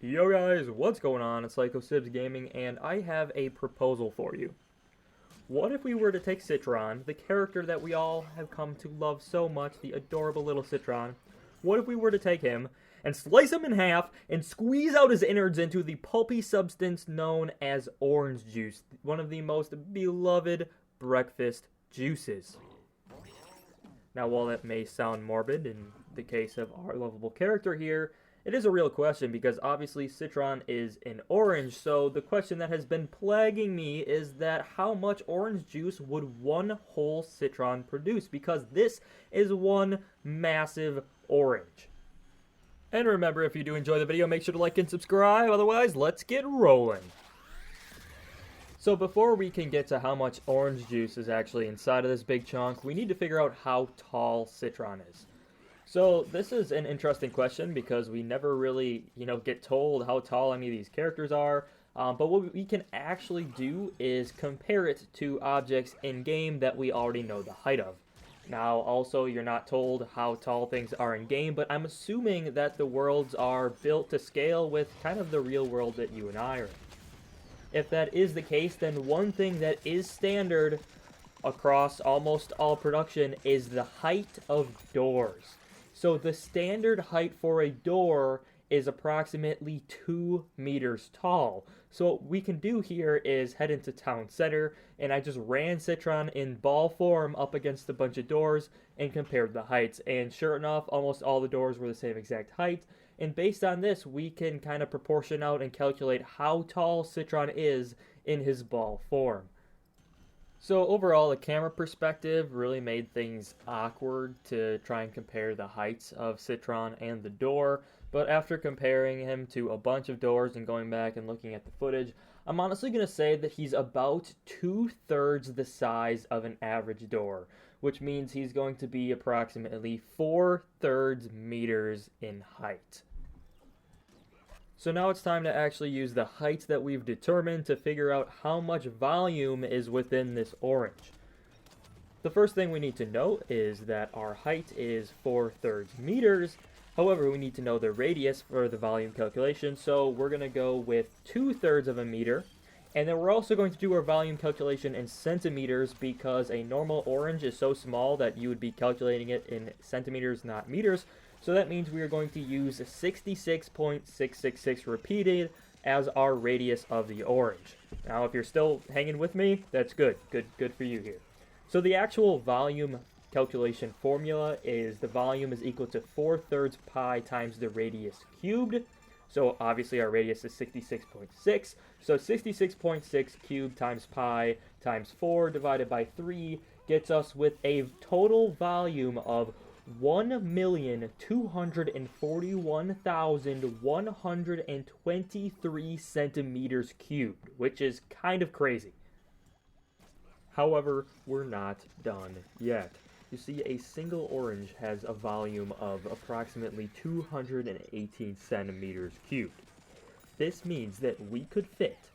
Yo guys, what's going on? It's Sibs Gaming, and I have a proposal for you. What if we were to take Citron, the character that we all have come to love so much, the adorable little Citron, what if we were to take him and slice him in half and squeeze out his innards into the pulpy substance known as orange juice, one of the most beloved breakfast juices? Now, while that may sound morbid in the case of our lovable character here, it is a real question because obviously Citron is an orange, so the question that has been plaguing me is that how much orange juice would one whole Citron produce? Because this is one massive orange. And remember, if you do enjoy the video, make sure to like and subscribe, otherwise let's get rolling. So before we can get to how much orange juice is actually inside of this big chunk, we need to figure out how tall Citron is. So this is an interesting question because we never really, get told how tall any of these characters are. But what we can actually do is compare it to objects in-game that we already know the height of. Now, also, you're not told how tall things are in-game, but I'm assuming that the worlds are built to scale with kind of the real world that you and I are in. If that is the case, then one thing that is standard across almost all production is the height of doors. So the standard height for a door is approximately 2 meters tall. So what we can do here is head into town center, and I just ran Citron in ball form up against a bunch of doors and compared the heights. And sure enough, almost all the doors were the same exact height. And based on this, we can kind of proportion out and calculate how tall Citron is in his ball form. So overall, the camera perspective really made things awkward to try and compare the heights of Citron and the door, but after comparing him to a bunch of doors and going back and looking at the footage, I'm honestly going to say that he's about 2/3 the size of an average door, which means he's going to be approximately 4/3 meters in height. So now it's time to actually use the heights that we've determined to figure out how much volume is within this orange. The first thing we need to note is that our height is 4/3 meters. However, we need to know the radius for the volume calculation, so we're going to go with 2/3 of a meter. And then we're also going to do our volume calculation in centimeters because a normal orange is so small that you would be calculating it in centimeters, not meters. So that means we are going to use 66.666 repeated as our radius of the orange. Now, if you're still hanging with me, that's good. Good for you here. So the actual volume calculation formula is the volume is equal to 4/3 pi times the radius cubed. So obviously our radius is 66.6. So 66.6 cubed times pi times 4 divided by 3 gets us with a total volume of 1,241,123 centimeters cubed, which is kind of crazy. However, we're not done yet. You see, a single orange has a volume of approximately 218 centimeters cubed. This means that we could fit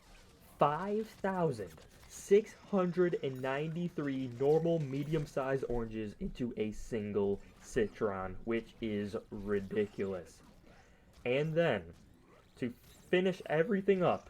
5,693 normal medium-sized oranges into a single Citron, which is ridiculous. And then, to finish everything up,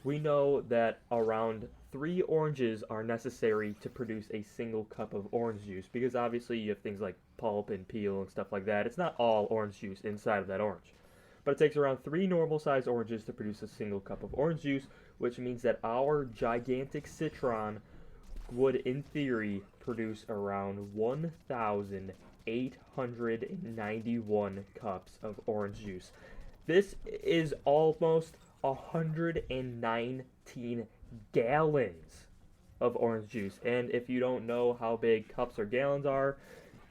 we know that around 3 oranges are necessary to produce a single cup of orange juice, because obviously you have things like pulp and peel and stuff like that. It's not all orange juice inside of that orange. But it takes around 3 normal-sized oranges to produce a single cup of orange juice, which means that our gigantic Citron would, in theory, produce around 1,891 cups of orange juice. This is almost 119 gallons of orange juice. And if you don't know how big cups or gallons are,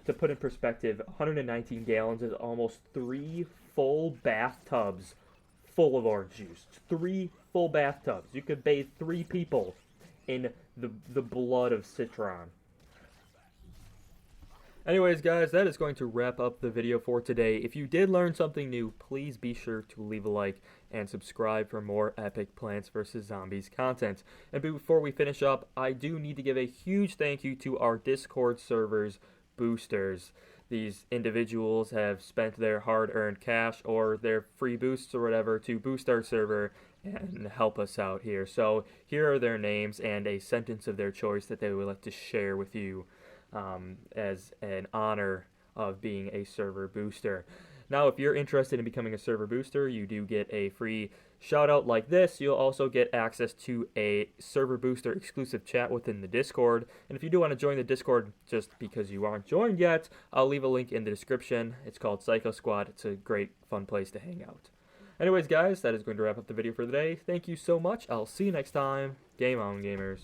to put in perspective, 119 gallons is almost 3 full bathtubs full of orange juice. 3 full bathtubs. You could bathe 3 people in the blood of Citron. Anyways, guys, that is going to wrap up the video for today. If you did learn something new, please be sure to leave a like and subscribe for more epic Plants vs. Zombies content. And before we finish up, I do need to give a huge thank you to our Discord server's boosters. these individuals have spent their hard-earned cash or their free boosts or whatever to boost our server and help us out here. So here are their names and a sentence of their choice that they would like to share with you as an honor of being a server booster. Now, if you're interested in becoming a server booster, you do get a free shout out like this. You'll also get access to a server booster exclusive chat within the Discord. And if you do want to join the Discord just because you aren't joined yet, I'll leave a link in the description. It's called Psycho Squad. It's a great, fun place to hang out. Anyways, guys, that is going to wrap up the video for today. Thank you so much. I'll see you next time. Game on, gamers.